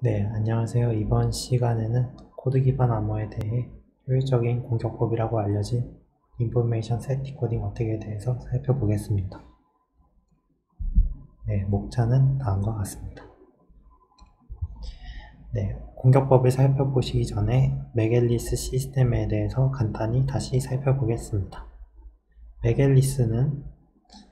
네, 안녕하세요. 이번 시간에는 코드 기반 암호에 대해 효율적인 공격법이라고 알려진 인포메이션 셋 디코딩 어택에 대해서 살펴보겠습니다. 네, 목차는 다음과 같습니다. 네, 공격법을 살펴보시기 전에 맥앨리스 시스템에 대해서 간단히 다시 살펴보겠습니다. 맥앨리스는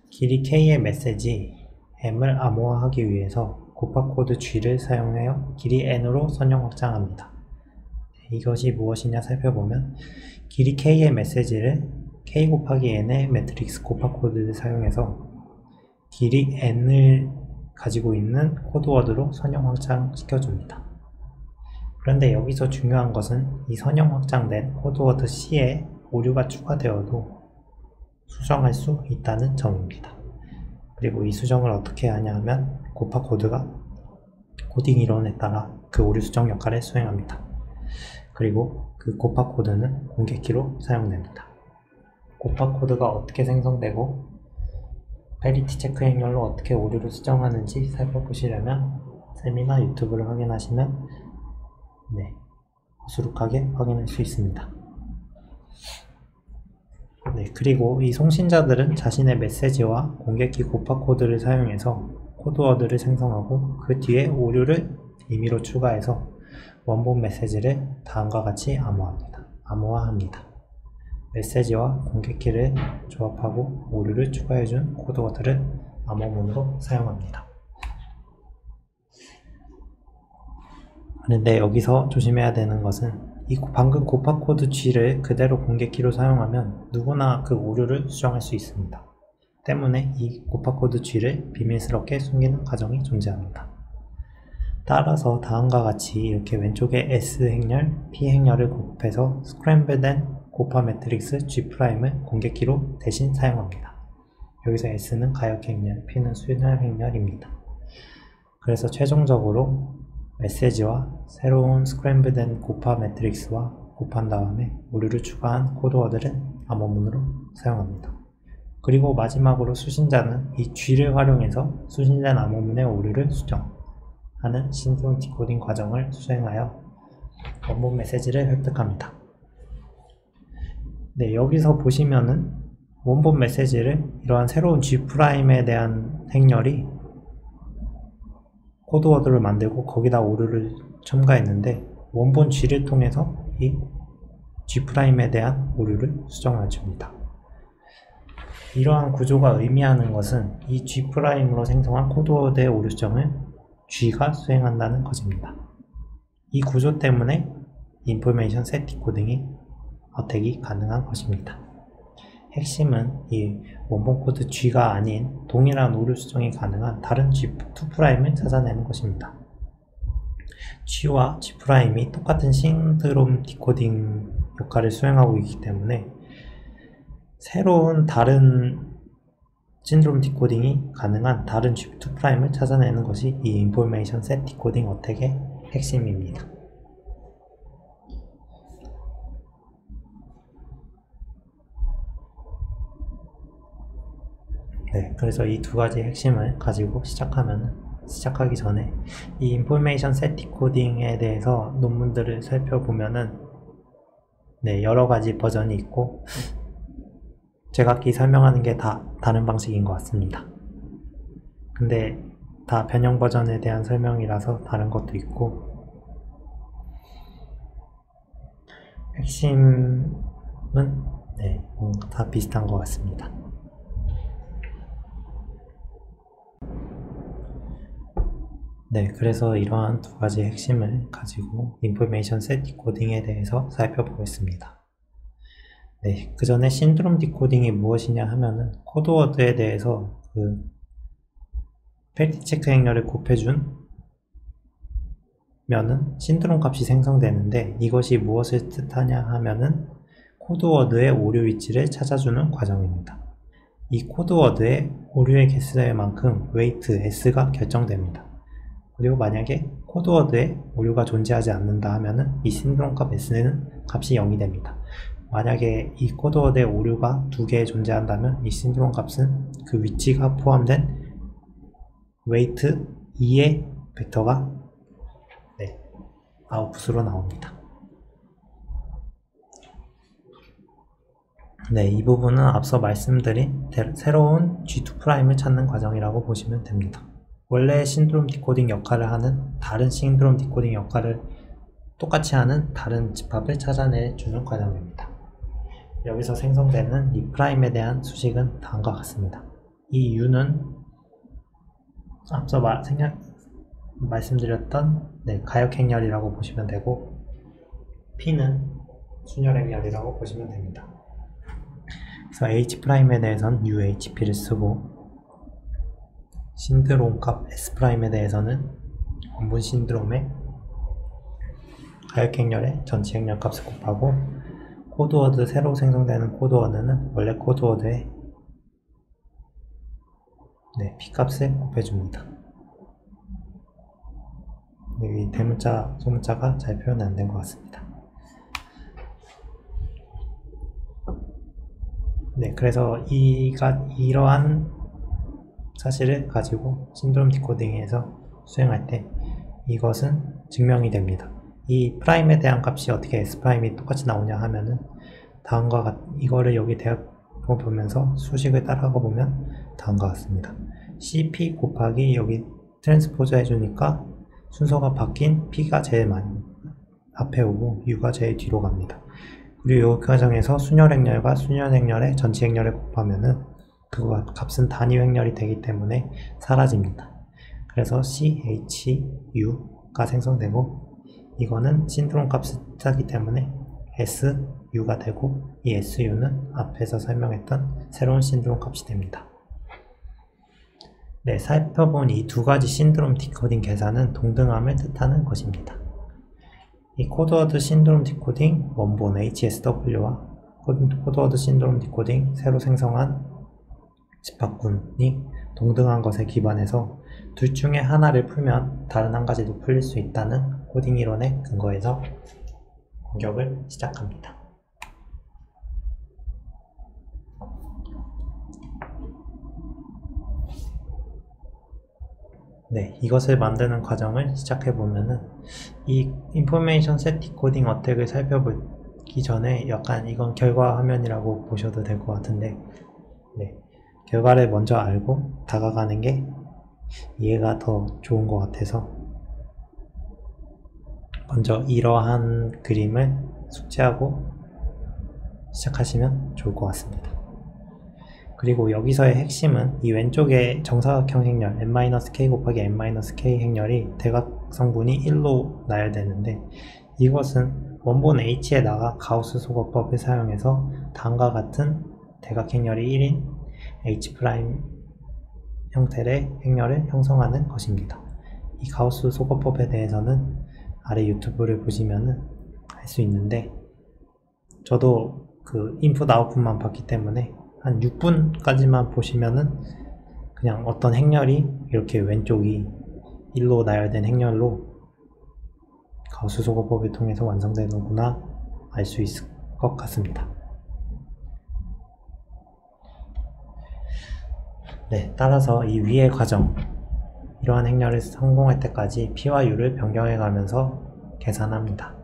길이 k의 메시지 m을 암호화하기 위해서 곱합코드 g를 사용하여 길이 n으로 선형 확장합니다. 이것이 무엇이냐 살펴보면 길이 k의 메시지를 k 곱하기 n의 매트릭스 곱합코드를 사용해서 길이 n을 가지고 있는 코드워드로 선형 확장시켜줍니다. 그런데 여기서 중요한 것은 이 선형 확장된 코드워드 C에 오류가 추가되어도 수정할 수 있다는 점입니다. 그리고 이 수정을 어떻게 하냐 하면 곱합코드가 코딩 이론에 따라 그 오류 수정 역할을 수행합니다. 그리고 그 곱합코드는 공개키로 사용됩니다. 곱합코드가 어떻게 생성되고 페리티 체크 행렬로 어떻게 오류를 수정하는지 살펴보시려면 쌤이나 유튜브를 확인하시면 수룩하게 확인할 수 있습니다. 그리고 이 송신자들은 자신의 메시지와 공개키 곱합코드를 사용해서 코드워드를 생성하고 그 뒤에 오류를 임의로 추가해서 원본 메시지를 다음과 같이 암호화합니다. 메시지와 공개키를 조합하고 오류를 추가해준 코드워드를 암호문으로 사용합니다. 그런데 여기서 조심해야 되는 것은 이 방금 곱합코드 G를 그대로 공개키로 사용하면 누구나 그 오류를 수정할 수 있습니다. 때문에 이 곱합코드 G를 비밀스럽게 숨기는 과정이 존재합니다. 따라서 다음과 같이 이렇게 왼쪽에 S 행렬, P 행렬을 곱해서 스크램블된 곱합 매트릭스 G'을 공개키로 대신 사용합니다. 여기서 S는 가역 행렬, P는 순혈 행렬입니다. 그래서 최종적으로 메시지와 새로운 스크램블된 곱합 매트릭스와 곱한 다음에 오류를 추가한 코드워드를 암호문으로 사용합니다. 그리고 마지막으로 수신자는 이 G를 활용해서 수신된 암호문의 오류를 수정하는 신드롬 디코딩 과정을 수행하여 원본 메시지를 획득합니다. 여기서 보시면은 원본 메시지를 이러한 새로운 G'에 대한 행렬이 코드워드를 만들고 거기다 오류를 첨가했는데 원본 G를 통해서 이 G'에 대한 오류를 수정해 줍니다. 이러한 구조가 의미하는 것은 이 G'으로 생성한 코드워드의 오류 수정을 G가 수행한다는 것입니다. 이 구조 때문에 인포메이션 셋 디코딩이 어택이 가능한 것입니다. 핵심은 이 원본 코드 G가 아닌 동일한 오류 수정이 가능한 다른 G2'을 찾아내는 것입니다. G와 G'이 똑같은 신드롬 디코딩 역할을 수행하고 있기 때문에 새로운 다른 신드롬 디코딩이 가능한 다른 G2'을 찾아내는 것이 이 인포메이션 셋 디코딩 어택의 핵심입니다. 그래서 이 두 가지 핵심을 가지고 시작하기 전에 이 인포메이션 셋 디코딩에 대해서 논문들을 살펴보면은 여러 가지 버전이 있고 제각기 설명하는 게 다 다른 방식인 것 같습니다. 근데 다 변형 버전에 대한 설명이라서 다른 것도 있고 핵심은 다 비슷한 것 같습니다. 그래서 이러한 두 가지 핵심을 가지고 인포메이션 셋 디코딩에 대해서 살펴보겠습니다. 그 전에 신드롬 디코딩이 무엇이냐 하면은 코드워드에 대해서 그 페리티 체크 행렬을 곱해준 면은 신드롬 값이 생성되는데 이것이 무엇을 뜻하냐 하면은 코드워드의 오류 위치를 찾아주는 과정입니다. 이 코드워드의 오류의 개수만큼 웨이트 S가 결정됩니다. 그리고 만약에 코드워드에 오류가 존재하지 않는다 하면은 이 신드롬 값 S는 값이 0이 됩니다. 만약에 이 코드워드에 오류가 2개 존재한다면 이 신드롬 값은 그 위치가 포함된 웨이트 2의 벡터가 아웃풋으로 나옵니다. 네, 이 부분은 앞서 말씀드린 새로운 G2'을 찾는 과정이라고 보시면 됩니다. 원래 신드롬 디코딩 역할을 하는 다른 신드롬 디코딩 역할을 똑같이 하는 다른 집합을 찾아내주는 과정입니다. 여기서 생성되는 이 프라임에 대한 수식은 다음과 같습니다. 이 U는 앞서 말씀드렸던 가역행렬이라고 보시면 되고, P는 순혈행렬이라고 보시면 됩니다. 그래서 H'에 대해서는 UHP를 쓰고, 신드롬 값 S'에 대해서는 원본 신드롬의 가역행렬의 전체 행렬 값을 곱하고, 코드워드, 새로 생성되는 코드워드는 원래 코드워드의 P값을 곱해줍니다. 여기 대문자, 소문자가 잘 표현 안 된 것 같습니다. 네, 그래서 이러한 사실을 가지고 신드롬 디코딩에서 수행할 때 이것은 증명이 됩니다. 이 프라임에 대한 값이 어떻게 S'이 똑같이 나오냐 하면은 다음과 이거를 여기 대입해 보면서 수식을 따라가 보면 다음과 같습니다. CP 곱하기 여기 트랜스포즈 해주니까 순서가 바뀐 P가 제일 많이 앞에 오고 U가 제일 뒤로 갑니다. 그리고 이 과정에서 순혈행렬과 순혈행렬의 전체 행렬을 곱하면은 그 값은 단위 행렬이 되기 때문에 사라집니다. 그래서 CHU가 생성되고, 이거는 신드롬 값을 뜻하기 때문에 SU가 되고, 이 SU는 앞에서 설명했던 새로운 신드롬 값이 됩니다. 네, 살펴본 이 두 가지 신드롬 디코딩 계산은 동등함을 뜻하는 것입니다. 이 코드워드 신드롬 디코딩 원본 HSW와 코드워드 신드롬 디코딩 새로 생성한 집합군이 동등한 것에 기반해서 둘 중에 하나를 풀면 다른 한 가지도 풀릴 수 있다는 코딩 이론에 근거해서 공격을 시작합니다. 네, 이것을 만드는 과정을 시작해보면은 이 인포메이션 셋 디코딩 어택을 살펴보기 전에 약간 이건 결과 화면이라고 보셔도 될 것 같은데, 결과를 먼저 알고 다가가는 게 이해가 더 좋은 것 같아서 먼저 이러한 그림을 숙지하고 시작하시면 좋을 것 같습니다. 그리고 여기서의 핵심은 이 왼쪽의 정사각형 행렬 n-k 곱하기 n-k 행렬이 대각성분이 1로 나열되는데, 이것은 원본 H에다가 가우스 소거법을 사용해서 다음과 같은 대각행렬이 1인 H' 형태의 행렬을 형성하는 것입니다. 이 가우스 소거법에 대해서는 아래 유튜브를 보시면은 알 수 있는데, 저도 그 인풋 아웃풋만 봤기 때문에 한 6분까지만 보시면은 그냥 어떤 행렬이 이렇게 왼쪽이 1로 나열된 행렬로 가우스 소거법을 통해서 완성되는구나 알 수 있을 것 같습니다. 네, 따라서 이 위의 과정, 이러한 행렬을 성공할 때까지 P와 U를 변경해 가면서 계산합니다.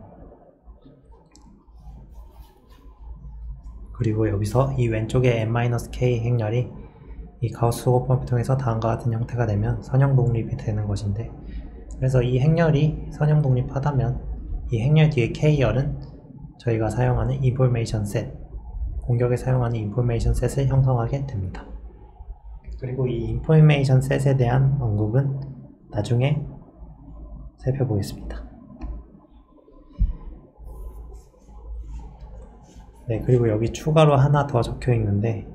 그리고 여기서 이 왼쪽의 n-k 행렬이 이 가우스 소거법을 통해서 다음과 같은 형태가 되면 선형 독립이 되는 것인데, 그래서 이 행렬이 선형 독립하다면 이 행렬 뒤에 k열은 저희가 사용하는 인포메이션 셋, 공격에 사용하는 인포메이션 셋을 형성하게 됩니다. 그리고 이 인포메이션 셋에 대한 언급은 나중에 살펴보겠습니다. 네, 그리고 여기 추가로 하나 더 적혀 있는데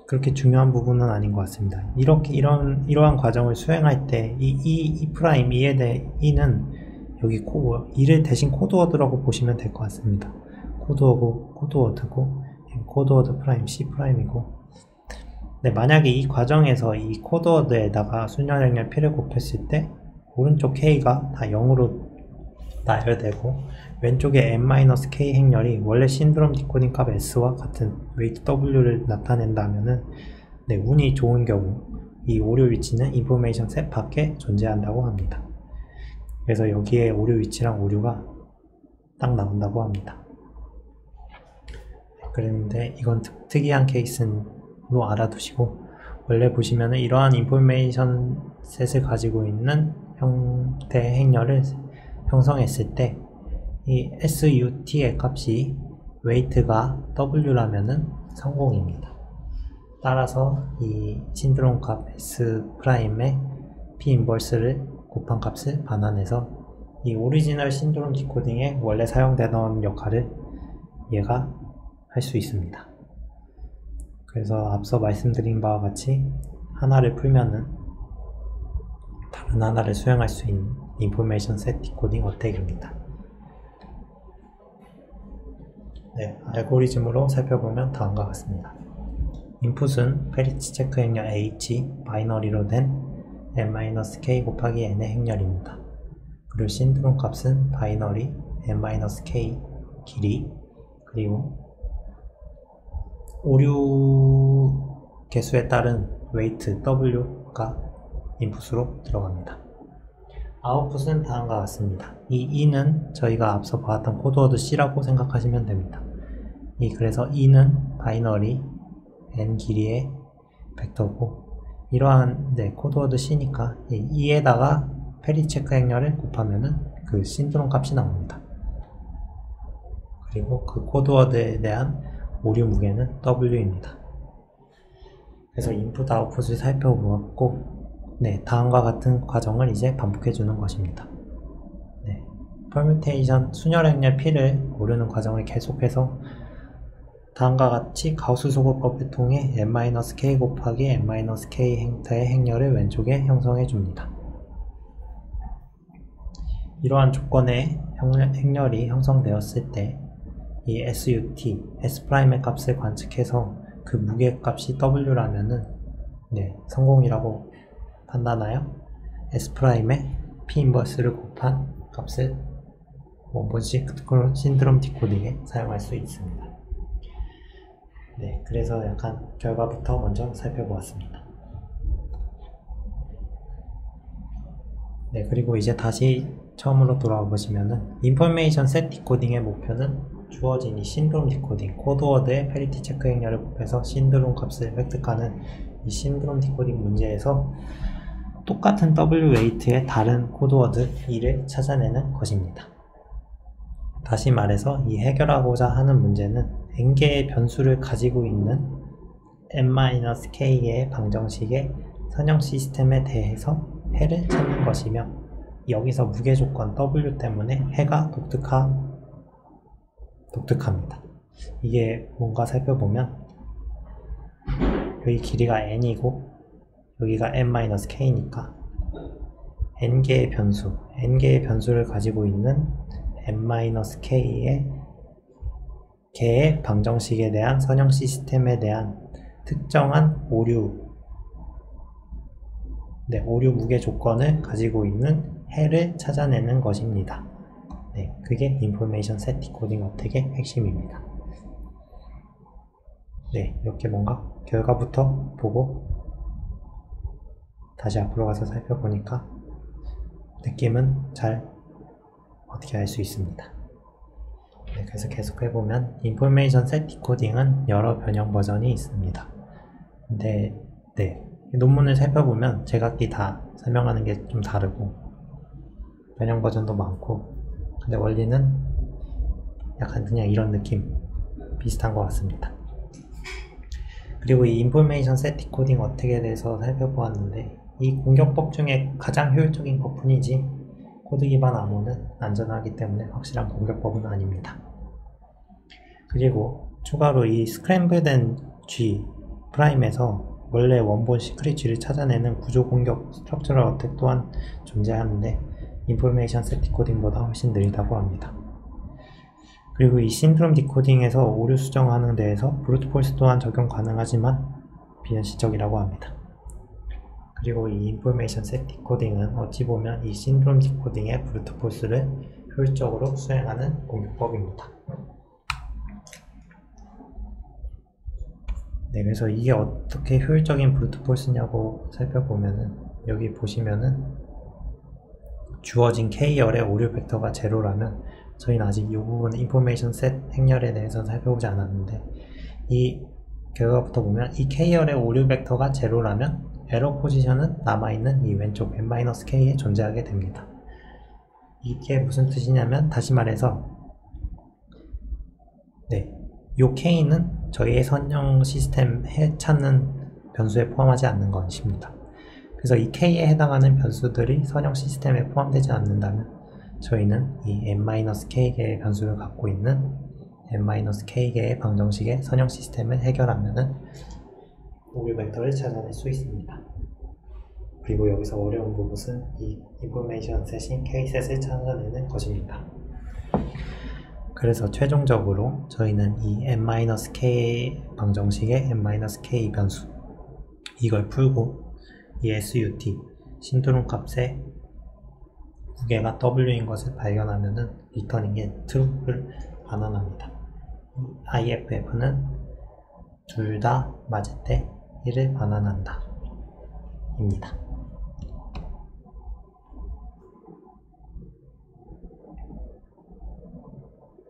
그렇게 중요한 부분은 아닌 것 같습니다. 이러한 과정을 수행할 때 E 프라임 E에 대해 E는 여기 E를 대신 코드워드라고 보시면 될 것 같습니다. 코드워드고 코드워드 프라임 C 프라임이고, 네, 만약에 이 과정에서 이 코드워드에다가 순혈행렬 P를 곱했을 때 오른쪽 K가 다 0으로 나열되고 왼쪽에 n-k 행렬이 원래 신드롬 디코딩 값 S와 같은 웨이트 W를 나타낸다면은, 네, 운이 좋은 경우 이 오류 위치는 인포메이션 셋 밖에 존재한다고 합니다. 그래서 여기에 오류 위치랑 오류가 딱 나온다고 합니다. 그런데 이건 특이한 케이스로 알아두시고, 원래 보시면은 이러한 인포메이션 셋을 가지고 있는 형태의 행렬을 형성했을 때 이 SUT의 값이 weight가 W라면은 성공입니다. 따라서 이 신드롬 값 S'의 P 인버스를 곱한 값을 반환해서 이 오리지널 신드롬 디코딩에 원래 사용되던 역할을 얘가 할 수 있습니다. 그래서 앞서 말씀드린 바와 같이 하나를 풀면은 다른 하나를 수행할 수 있는 인포메이션 셋 디코딩 어택입니다. 네, 알고리즘으로 살펴보면 다음과 같습니다. 인풋은 페리티 체크 행렬 H, 바이너리로 된 n-k 곱하기 n의 행렬입니다. 그리고 신드롬 값은 바이너리 n-k 길이, 그리고 오류 개수에 따른 weight W가 인풋으로 들어갑니다. 아웃풋은 다음과 같습니다. 이 E는 저희가 앞서 봤던 코드워드 C라고 생각하시면 됩니다. 그래서 E는 바이너리 n 길이의 벡터고, 이러한 코드워드 C니까 이 E에다가 페리 체크 행렬을 곱하면은 그 신드롬 값이 나옵니다. 그리고 그 코드워드에 대한 오류 무게는 W입니다. 그래서 인풋 아웃풋을 살펴보았고, 다음과 같은 과정을 이제 반복해 주는 것입니다. 퍼뮤테이션 순열 행렬 P를 고르는 과정을 계속해서 다음과 같이 가우스 소거법을 통해 n-k 곱하기 n-k 행타의 행렬을 왼쪽에 형성해 줍니다. 이러한 조건의 행렬이 형성되었을 때 이 SUT, S'의 값을 관측해서 그 무게값이 W라면은 성공이라고 판단하여 S'의 P 인버스를 곱한 값을 원본식 신드롬 디코딩에 사용할 수 있습니다. 그래서 약간 결과부터 먼저 살펴보았습니다. 그리고 이제 다시 처음으로 돌아와 보시면은 인포메이션 셋 디코딩의 목표는 주어진 이 신드롬 디코딩, 코드워드의 페리티 체크 행렬을 곱해서 신드롬 값을 획득하는 이 신드롬 디코딩 문제에서 똑같은 W 웨이트의 다른 코드워드 E를 찾아내는 것입니다. 다시 말해서 이 해결하고자 하는 문제는 n개의 변수를 가지고 있는 n-k의 방정식의 선형 시스템에 대해서 해를 찾는 것이며, 여기서 무게 조건 W 때문에 해가 독특합니다. 이게 뭔가 살펴보면 여기 길이가 n이고 여기가 n-k니까 n개의 변수를 가지고 있는 n-k의 개의 방정식에 대한 선형 시스템에 대한 특정한 오류 무게 조건을 가지고 있는 해를 찾아내는 것입니다. 그게 인포메이션 셋 디코딩 어택의 핵심입니다. 이렇게 뭔가 결과부터 보고 다시 앞으로 가서 살펴보니까 느낌은 잘 어떻게 알 수 있습니다. 그래서 계속 해보면 인포메이션 셋 디코딩은 여러 변형 버전이 있습니다. 근데 논문을 살펴보면 제각기 다 설명하는 게 좀 다르고 변형 버전도 많고, 근데 원리는 약간 그냥 이런 느낌 비슷한 것 같습니다. 그리고 이 인포메이션 셋 디코딩 어택에 대해서 살펴보았는데, 이 공격법 중에 가장 효율적인 것뿐이지 코드 기반 암호는 안전하기 때문에 확실한 공격법은 아닙니다. 그리고 추가로 이 스크램블된 G 프라임에서 원래 원본 시크릿 G를 찾아내는 구조 공격 스트럭처럴 어택 또한 존재하는데 인포메이션 셋 디코딩보다 훨씬 느리다고 합니다. 그리고 이 신드롬 디코딩에서 오류 수정하는 데에서 브루트 폴스 또한 적용 가능하지만 비현실적이라고 합니다. 그리고 이 인포메이션 셋 디코딩은 어찌 보면 이 신드롬 디코딩의 브루트 폴스를 효율적으로 수행하는 공격법입니다. 그래서 이게 어떻게 효율적인 브루트 폴스냐고 살펴보면은 여기 보시면은 주어진 K열의 오류 벡터가 제로라면 저희는 아직 이 부분 인포메이션 셋 행렬에 대해서 살펴보지 않았는데 이 결과부터 보면 이 K열의 오류 벡터가 제로라면 에러 포지션은 남아있는 이 왼쪽 n-k에 존재하게 됩니다. 이게 무슨 뜻이냐면 다시 말해서 요 K는 저희의 선형 시스템 찾는 변수에 포함하지 않는 것입니다. 그래서 이 K에 해당하는 변수들이 선형 시스템에 포함되지 않는다면 저희는 이 n-k개의 변수를 갖고 있는 n-k개의 방정식의 선형 시스템을 해결하면은 오류 벡터를 찾아낼 수 있습니다. 그리고 여기서 어려운 부분은 이 인포메이션 셋인 K셋을 찾아내는 것입니다. 그래서 최종적으로 저희는 이 n-k 방정식의 n-k 변수 이걸 풀고 이 SUT 신드롬 값의 무게가 W인 것을 발견하면은 리터닝에 true를 반환합니다. IFF는 둘 다 맞을 때 1을 반환한다 입니다.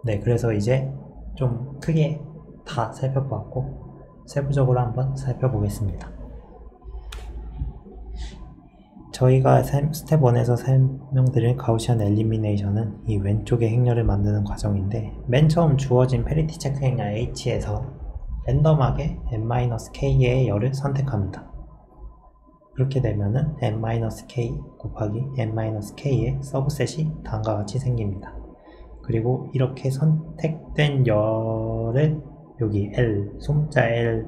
그래서 이제 좀 크게 다 살펴보았고 세부적으로 한번 살펴보겠습니다. 저희가 스텝 1에서 설명드린 가우시안 엘리미네이션은 이 왼쪽의 행렬을 만드는 과정인데 맨 처음 주어진 페리티 체크 행렬 H에서 랜덤하게 n-k의 열을 선택합니다. 그렇게 되면은 n-k 곱하기 n-k의 서브셋이 다음과 같이 생깁니다. 그리고 이렇게 선택된 열을 여기 L, 소문자 L의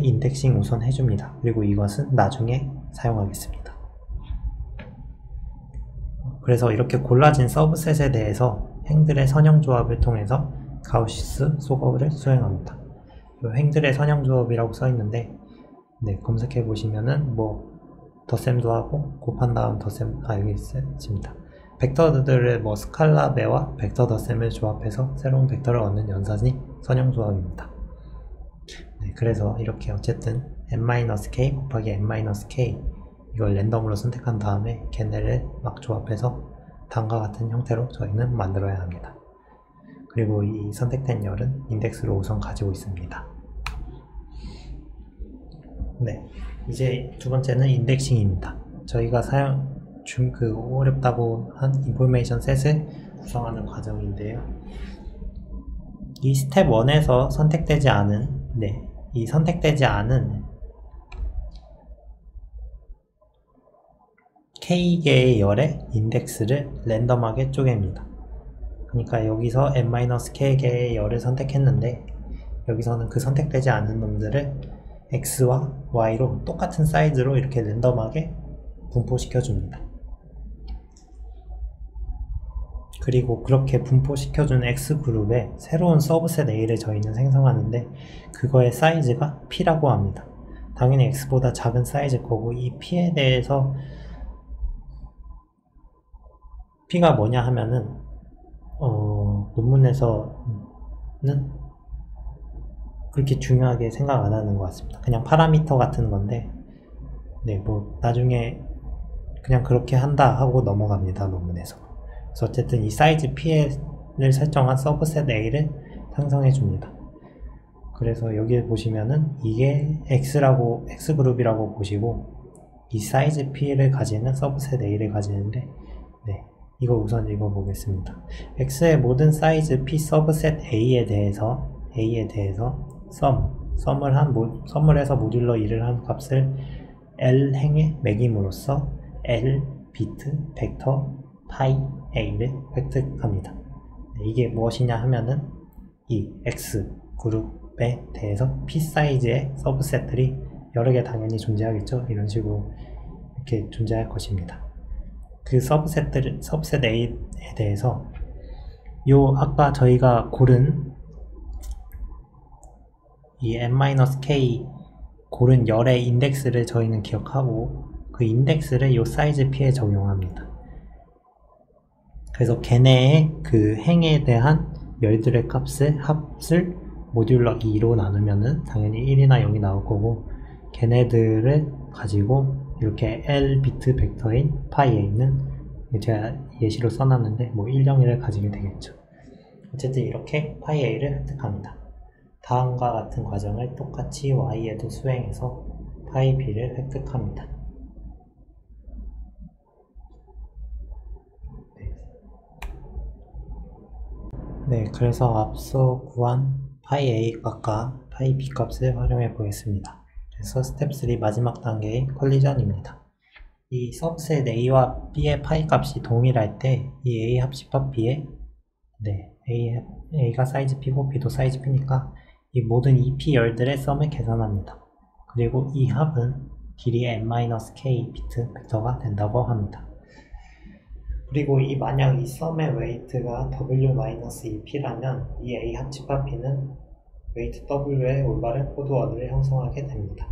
인덱싱 우선 해줍니다. 그리고 이것은 나중에 사용하겠습니다. 그래서 이렇게 골라진 서브셋에 대해서 행들의 선형조합을 통해서 가우시스 소거를 수행합니다. 이 행들의 선형조합이라고 써있는데 검색해 보시면은 덧셈도 하고 곱한 다음 덧셈 여기 있습니다. 벡터들을 스칼라배와 벡터 덧셈을 조합해서 새로운 벡터를 얻는 연산이 선형조합입니다. 그래서 이렇게 어쨌든 n-k 곱하기 n-k 이걸 랜덤으로 선택한 다음에 걔네를 막 조합해서 다음과 같은 형태로 저희는 만들어야 합니다. 그리고 이 선택된 열은 인덱스를 우선 가지고 있습니다. 이제 두 번째는 인덱싱입니다. 저희가 어렵다고 한 인포메이션 셋을 구성하는 과정인데요. 이 스텝 1에서 선택되지 않은 이 선택되지 않은 K개의 열의 인덱스를 랜덤하게 쪼갭니다. 그러니까 여기서 n-k개의 열을 선택했는데 여기서는 그 선택되지 않은 놈들을 X와 Y로 똑같은 사이즈로 이렇게 랜덤하게 분포시켜 줍니다. 그리고 그렇게 분포시켜준 X그룹에 새로운 서브셋 A를 저희는 생성하는데 그거의 사이즈가 P라고 합니다. 당연히 X보다 작은 사이즈일 거고 이 P에 대해서 P가 뭐냐 하면은 논문에서는 그렇게 중요하게 생각 안 하는 것 같습니다. 그냥 파라미터 같은 건데 나중에 그냥 그렇게 한다 하고 넘어갑니다. 논문에서. 그래서 어쨌든 이 사이즈 P를 설정한 서브셋 A를 상성해 줍니다. 그래서 여기에 보시면은 이게 X그룹이라고 보시고 이 사이즈 P를 가지는 서브셋 A를 가지는데 이거 우선 읽어보겠습니다. X의 모든 사이즈 P 서브셋 A에 대해서 썸을 해서 모듈러 2를 한 값을 L 행에 매김으로써 L 비트 벡터 파이 A를 획득합니다. 이게 무엇이냐 하면은 이 X 그룹에 대해서 P 사이즈의 서브셋들이 여러 개 당연히 존재하겠죠. 이런 식으로 이렇게 존재할 것입니다. 그 서브셋 A에 대해서 아까 저희가 고른 이 n-k 고른 열의 인덱스를 저희는 기억하고 그 인덱스를 이 사이즈 P에 적용합니다. 그래서 걔네의 그 행에 대한 열들의 합을 모듈러 2로 나누면은 당연히 1이나 0이 나올 거고 걔네들을 가지고 이렇게 L 비트 벡터인 파이에 있는 제가 예시로 써놨는데 뭐 101을 가지게 되겠죠. 어쨌든 이렇게 파이 a를 획득합니다. 다음과 같은 과정을 똑같이 y에도 수행해서 파이 b를 획득합니다. 네, 그래서 앞서 구한 파이 a 값과 파이 b 값을 활용해 보겠습니다. 그래서 스텝 3 마지막 단계의 컬리전입니다. 이 서브셋 a와 b의 파이 값이 동일할 때 이 a 합집합 b의 a가 사이즈 p고 b도 사이즈 p니까 이 모든 EP 열들의 썸을 계산합니다. 그리고 이 합은 길이 n-k 비트 벡터가 된다고 합니다. 그리고 만약 이 썸의 웨이트가 w-2p라면 이 a 합집합 b는 웨이트 w의 올바른 코드워드를 형성하게 됩니다.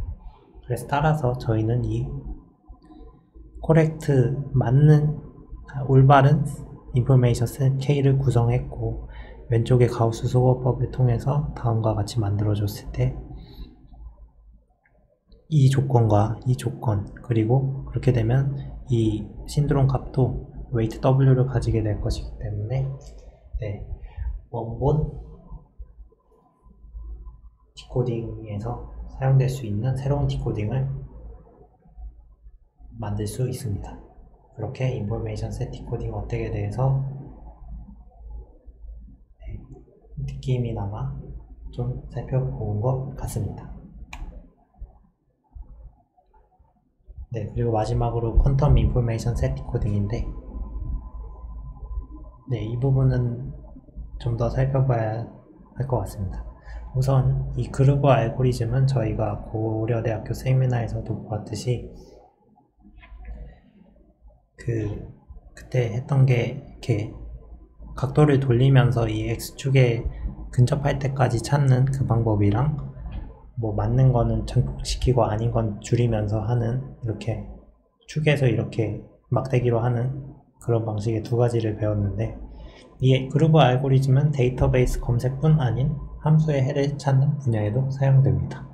그래서 따라서 저희는 이 코렉트 맞는 올바른 인포메이션 셋 K를 구성했고 왼쪽의 가우스 수거법을 통해서 다음과 같이 만들어줬을 때 이 조건과 이 조건 그리고 그렇게 되면 이 신드롬 값도 웨이트 W를 가지게 될 것이기 때문에 원본 디코딩에서 사용될 수 있는 새로운 디코딩을 만들 수 있습니다. 그렇게 인포메이션 셋 디코딩 어택에 대해서 느낌이나마 좀 살펴본 것 같습니다. 그리고 마지막으로 퀀텀 인포메이션 셋 디코딩인데 이 부분은 좀 더 살펴봐야 할 것 같습니다. 우선 이 그루버 알고리즘은 저희가 고려대학교 세미나에서도 보았듯이 그때 했던 게 이렇게 각도를 돌리면서 이 X축에 근접할 때까지 찾는 그 방법이랑 뭐 맞는 거는 증폭시키고 아닌 건 줄이면서 하는 이렇게 축에서 이렇게 막대기로 하는 그런 방식의 두 가지를 배웠는데 이 그루버 알고리즘은 데이터베이스 검색뿐 아닌 함수의 해를 찾는 분야에도 사용됩니다.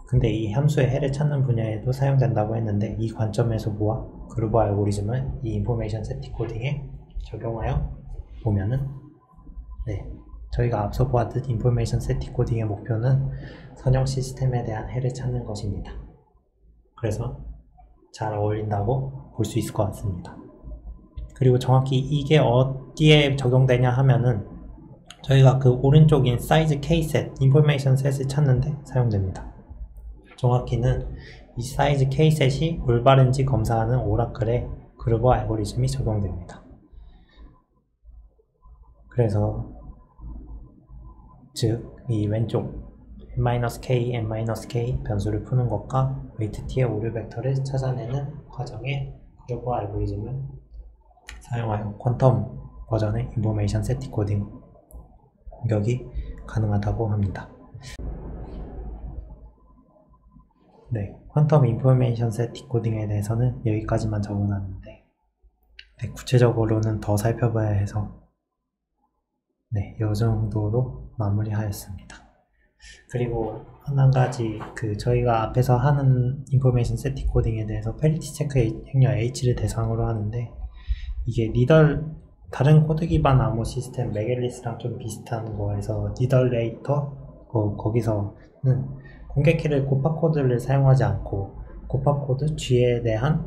근데 이 함수의 해를 찾는 분야에도 사용된다고 했는데 이 관점에서 보아 그루버 알고리즘을 이 인포메이션 셋 디코딩에 적용하여 보면은 저희가 앞서 보았듯 인포메이션 셋 디코딩의 목표는 선형 시스템에 대한 해를 찾는 것입니다. 그래서 잘 어울린다고 볼 수 있을 것 같습니다. 그리고 정확히 이게 어디에 적용되냐 하면은 저희가 그 오른쪽인 사이즈 K셋, 인포메이션 셋을 찾는데 사용됩니다. 정확히는 이 사이즈 K셋이 올바른지 검사하는 오라클에 그루버 알고리즘이 적용됩니다. 그래서 즉 이 왼쪽 n-k, n-k 변수를 푸는 것과 웨이트 t의 오류 벡터를 찾아내는 과정에 그루버 알고리즘을 사용하여 퀀텀 버전의 인포메이션 셋 디코딩 공격이 가능하다고 합니다. 퀀텀 인포메이션 셋 디코딩에 대해서는 여기까지만 적어놨는데 구체적으로는 더 살펴봐야 해서 이 정도로 마무리하였습니다. 그리고 한 가지 저희가 앞에서 하는 인포메이션 셋 디코딩에 대해서 페리티 체크 행렬 H를 대상으로 하는데 이게 다른 코드 기반 암호 시스템 메겔리스랑 좀 비슷한 거에서 니덜레이터 거기서는 공개키를 곱합 코드를 사용하지 않고 곱합 코드 G에 대한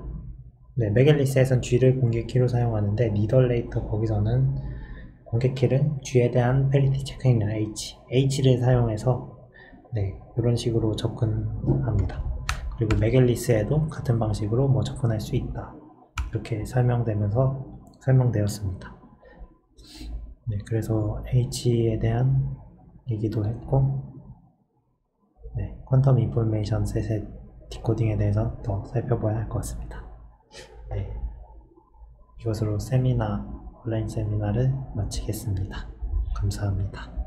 메겔리스에선 G를 공개키로 사용하는데 니덜레이터 거기서는 공개키를 G에 대한 페리티 체크 행렬 H를 사용해서 이런 식으로 접근합니다. 그리고 메겔리스에도 같은 방식으로 접근할 수 있다. 이렇게 설명되었습니다. 그래서 H에 대한 얘기도 했고 퀀텀 인포메이션 셋의 디코딩에 대해서 더 살펴봐야 할 것 같습니다. 이것으로 온라인 세미나를 마치겠습니다. 감사합니다.